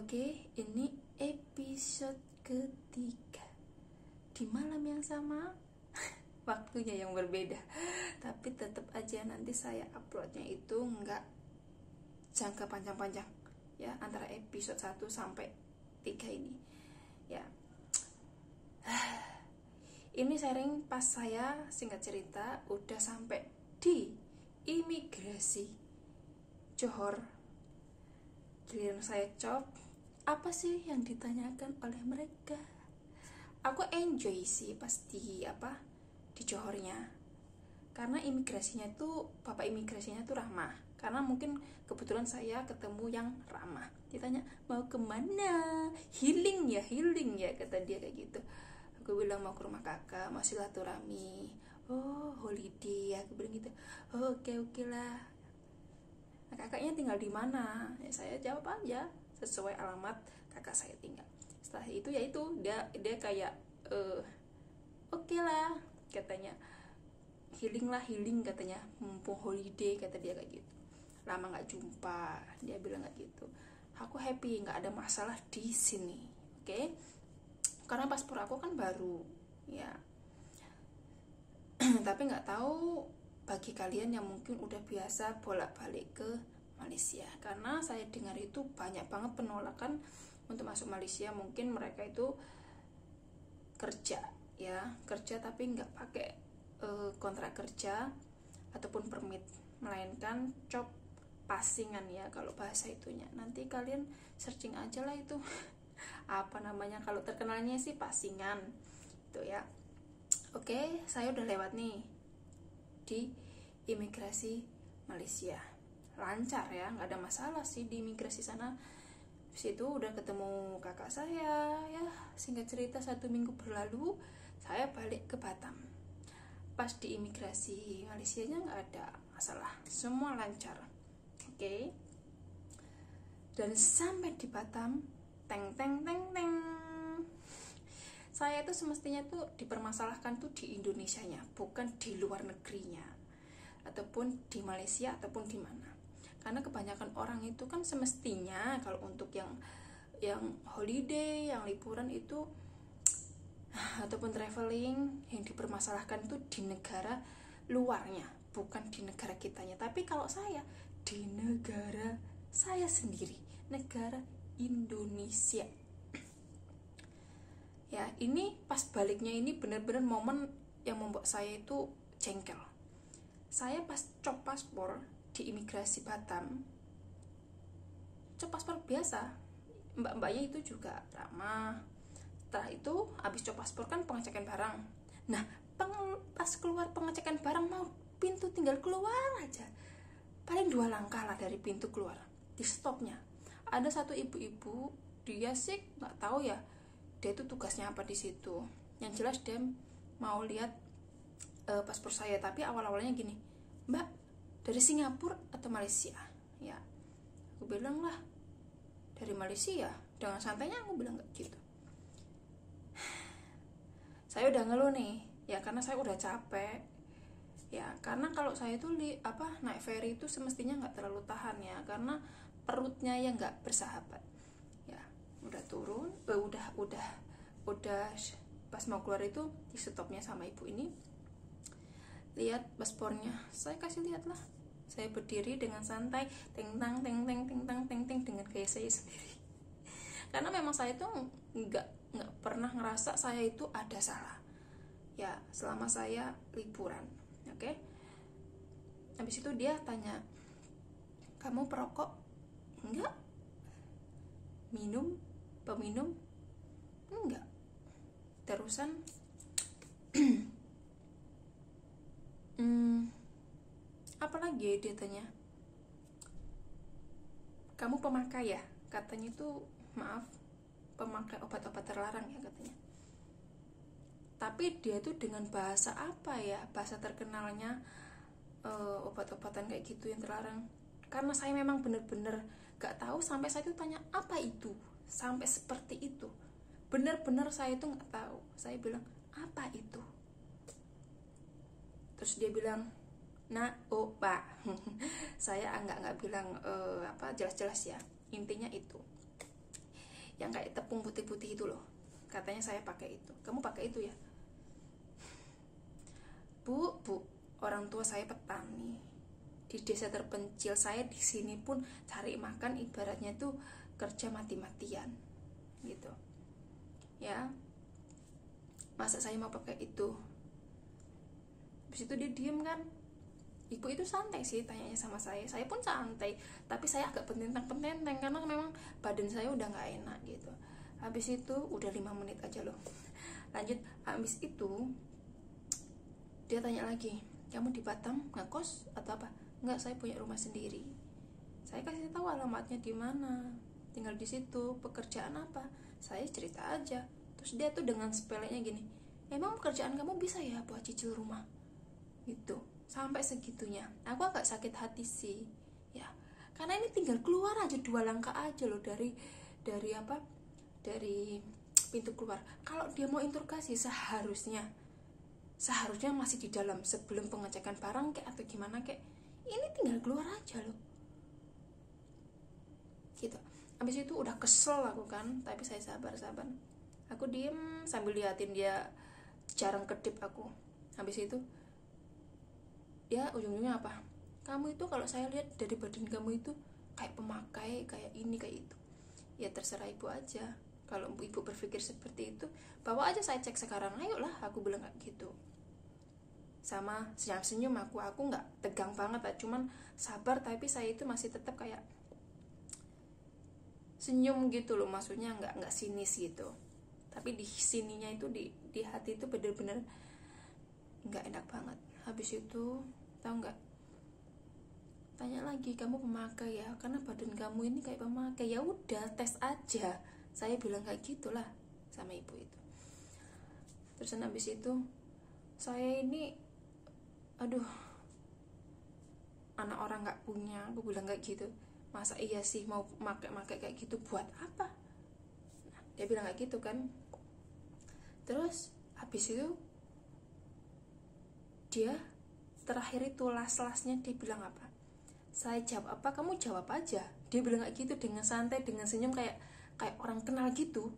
Oke, ini episode ketiga di malam yang sama, waktunya yang berbeda. Tapi tetap aja nanti saya uploadnya itu nggak jangka panjang-panjang ya, antara episode 1 sampai 3 ini ya. Ini sharing pas saya, singkat cerita, udah sampai di imigrasi Johor. Giliran saya cop, apa sih yang ditanyakan oleh mereka? Aku enjoy sih pasti di Johornya, karena imigrasinya tuh, bapak imigrasinya tuh ramah. Karena mungkin kebetulan saya ketemu yang ramah. Ditanya mau kemana, healing ya kata dia kayak gitu. Aku bilang mau ke rumah kakak, mau silaturahmi. Oh, holiday, aku bilang gitu. Oh, oke lah. Nah, kakaknya tinggal di mana? Ya, saya jawab aja sesuai alamat kakak saya tinggal. Setelah itu ya itu dia kayak oke lah katanya, healing katanya, mumpung holiday kata dia kayak gitu. Lama nggak jumpa, dia bilang kayak gitu. Aku happy, nggak ada masalah di sini, oke? Karena paspor aku kan baru ya. Tapi nggak tahu bagi kalian yang mungkin udah biasa bolak-balik ke Malaysia, karena saya dengar itu banyak banget penolakan untuk masuk Malaysia. Mungkin mereka itu kerja tapi nggak pakai kontrak kerja ataupun permit, melainkan job passingan ya kalau bahasa itunya. Nanti kalian searching aja lah itu apa namanya, kalau terkenalnya sih passingan itu ya. Oke, saya udah lewat nih di imigrasi Malaysia, lancar ya, nggak ada masalah sih di imigrasi sana. Habis itu udah ketemu kakak saya ya, singkat cerita 1 minggu berlalu saya balik ke Batam. Pas di imigrasi Malaysianya nggak ada masalah, semua lancar, oke. Dan sampai di Batam, teng, saya itu semestinya tuh dipermasalahkan tuh di Indonesianya, bukan di luar negerinya, ataupun di Malaysia ataupun di mana. Karena kebanyakan orang itu kan semestinya kalau untuk yang holiday, yang liburan itu ataupun traveling, yang dipermasalahkan itu di negara luarnya, bukan di negara kitanya. Tapi kalau saya di negara saya sendiri, negara Indonesia. Ya, ini pas baliknya ini benar-benar momen yang membuat saya itu jengkel. Saya pas cop paspor di imigrasi Batam, cop paspor biasa, mbak-mbaknya itu juga ramah. Setelah itu habis cop paspor kan pengecekan barang. Nah, pas keluar pengecekan barang, mau pintu tinggal keluar aja, paling 2 langkah lah dari pintu keluar, di stopnya ada satu ibu-ibu. Dia sih nggak tahu ya, dia itu tugasnya apa di situ. Yang jelas dia mau lihat paspor saya. Tapi awal-awalnya gini, Mbak, dari Singapura atau Malaysia? Ya, aku bilang lah dari Malaysia. Dengan santainya aku bilang kayak gitu. Saya udah ngeluh nih ya, karena saya udah capek ya. Karena kalau saya tuh naik ferry itu semestinya nggak terlalu tahan ya, karena perutnya yang nggak bersahabat ya. Udah turun, udah pas mau keluar itu di stopnya sama ibu ini, lihat paspornya. Saya kasih lihat lah, saya berdiri dengan santai, teng tang dengan gaya saya sendiri. Karena memang saya tuh nggak pernah ngerasa saya itu ada salah ya selama saya liburan, oke. Habis itu dia tanya, kamu perokok? Enggak. Peminum? Enggak. Terusan apalagi dia tanya, kamu pemakai ya? Katanya itu, maaf, pemakai obat-obat terlarang ya katanya. Tapi dia tuh dengan bahasa apa ya, bahasa terkenalnya obat-obatan kayak gitu yang terlarang. Karena saya memang bener-bener gak tahu, sampai saya tuh tanya apa itu, sampai seperti itu. Bener-bener saya tuh gak tahu. Saya bilang, apa itu? Terus dia bilang, nah, oh pak. Saya nggak bilang jelas-jelas ya, intinya itu. yang kayak tepung putih-putih itu loh. Katanya saya pakai itu. Kamu pakai itu ya? Bu, orang tua saya petani di desa terpencil. Saya di sini pun cari makan ibaratnya tuh kerja mati-matian gitu ya. Masa saya mau pakai itu? Habis itu dia diem kan. Ibu itu santai sih tanyanya sama saya pun santai, tapi saya agak pententeng karena memang badan saya udah nggak enak gitu. Habis itu udah 5 menit aja loh, lanjut. Habis itu dia tanya lagi, kamu di Batam ngekos atau apa? Enggak, saya punya rumah sendiri. Saya kasih tahu alamatnya di mana, tinggal di situ. Pekerjaan apa? Saya cerita aja. Terus dia tuh dengan sepelenya gini, emang pekerjaan kamu bisa ya buat cicil rumah gitu. Sampai segitunya aku agak sakit hati sih ya, karena ini tinggal keluar aja 2 langkah aja loh dari pintu keluar. Kalau dia mau interogasi seharusnya masih di dalam sebelum pengecekan barang kayak atau gimana kayak. Ini tinggal keluar aja loh gitu. Habis itu udah kesel aku kan, tapi saya sabar. Aku diem sambil liatin dia jarang kedip aku. Habis itu ya ujung-ujungnya apa? Kamu itu kalau saya lihat dari badan kamu itu kayak pemakai, kayak ini kayak itu. Ya terserah ibu aja. Kalau ibu berpikir seperti itu, bawa aja saya cek sekarang, ayolah, aku bilang kayak gitu. Sama senyum aku nggak tegang banget lah, cuman sabar, tapi saya itu masih tetap kayak senyum gitu loh, maksudnya nggak sinis gitu. Tapi di sininya itu di hati itu bener-bener nggak enak banget. Habis itu tahu nggak, tanya lagi, kamu pemakai ya, karena badan kamu ini kayak pemakai. Ya udah, tes aja, saya bilang kayak gitulah sama ibu itu. Terus habis itu saya ini, aduh, anak orang nggak punya, aku bilang kayak gitu. Masa iya sih mau pakai kayak gitu buat apa? Nah, dia bilang kayak gitu kan. Terus habis itu dia terakhir itu las-lasnya dia bilang apa? Saya jawab apa, kamu jawab aja. Dia bilang kayak gitu dengan santai, dengan senyum kayak orang kenal gitu.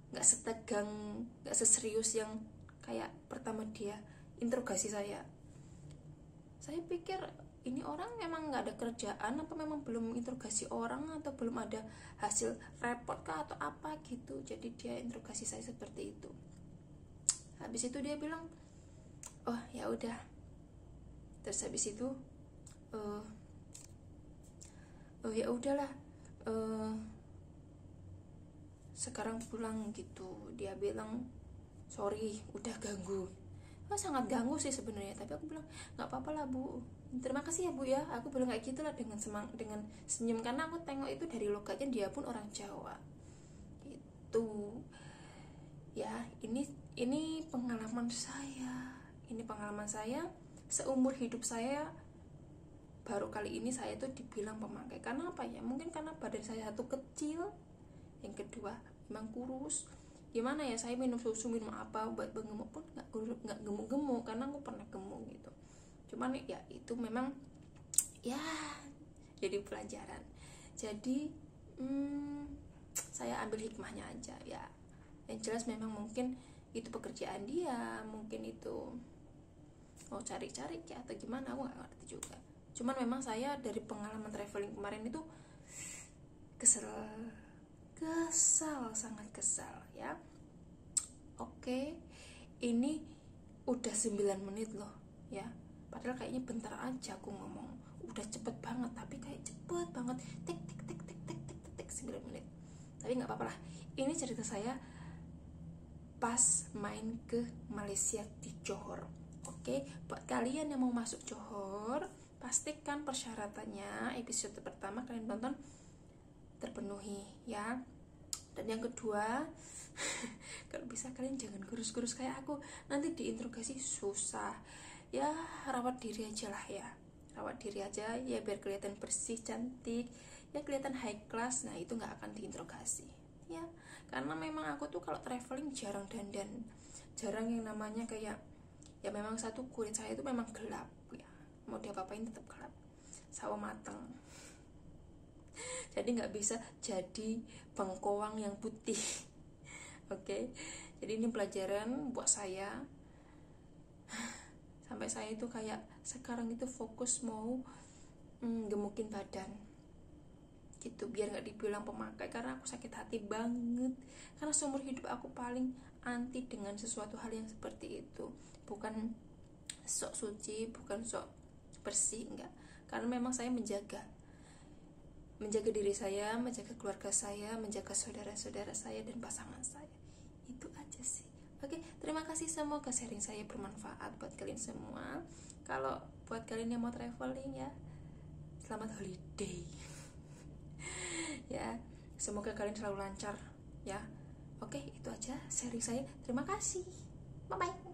Nggak setegang, nggak seserius yang kayak pertama dia interogasi saya. Saya pikir ini orang memang nggak ada kerjaan, apa memang belum interogasi orang, atau belum ada hasil report kah atau apa gitu. Jadi dia interogasi saya seperti itu. Habis itu dia bilang, oh ya udah. Terus habis itu oh ya udahlah, sekarang pulang gitu. Dia bilang sorry udah ganggu. Sangat ganggu sih sebenarnya, tapi aku bilang nggak apa-apa lah bu, terima kasih ya bu ya. Aku bilang kayak gitulah dengan senyum, karena aku tengok itu dari logatnya dia pun orang Jawa gitu ya. Ini pengalaman saya seumur hidup saya. Baru kali ini saya tuh dibilang pemakai. Karena apa ya? Mungkin karena badan saya satu kecil, yang kedua memang kurus. Gimana ya, saya minum susu, minum apa buat gemuk pun nggak gemuk-gemuk, karena aku pernah gemuk gitu. Cuman ya itu memang ya jadi pelajaran. Jadi saya ambil hikmahnya aja ya. Yang jelas memang mungkin itu pekerjaan dia, mungkin itu mau cari-cari ya atau gimana, aku nggak ngerti juga. Cuman memang saya dari pengalaman traveling kemarin itu kesel, sangat kesal ya. Oke, ini udah 9 menit loh ya. Padahal kayaknya bentar aja aku ngomong. Udah cepet banget, tapi kayak cepet banget. Tik 9 menit. Tapi nggak apa-apa lah. Ini cerita saya pas main ke Malaysia di Johor. Oke, buat kalian yang mau masuk Johor, pastikan persyaratannya episode pertama kalian tonton terpenuhi ya. Dan yang kedua, kalau bisa kalian jangan kurus-kurus kayak aku, nanti diinterogasi susah ya. Rawat diri aja lah ya, rawat diri aja ya, biar kelihatan bersih, cantik ya, kelihatan high class. Nah itu nggak akan diinterogasi ya, karena memang aku tuh kalau traveling jarang dandan, jarang yang namanya kayak ya. Memang satu, kulit saya itu memang gelap ya, mau diapa-apain tetap gelap, sawo mateng. Jadi nggak bisa jadi bengkoang yang putih. Oke, jadi ini pelajaran buat saya. Sampai saya itu kayak sekarang itu fokus mau gemukin badan gitu, biar nggak dibilang pemakai, karena aku sakit hati banget. Karena seumur hidup aku paling anti dengan sesuatu hal yang seperti itu. Bukan sok suci, bukan sok bersih, enggak. Karena memang saya menjaga diri saya, menjaga keluarga saya, menjaga saudara-saudara saya dan pasangan saya. Itu aja sih. Oke, terima kasih, semoga sharing saya bermanfaat buat kalian semua. Kalau buat kalian yang mau traveling ya, selamat holiday. Ya, semoga kalian selalu lancar ya. Oke, itu aja sharing saya. Terima kasih. Bye bye.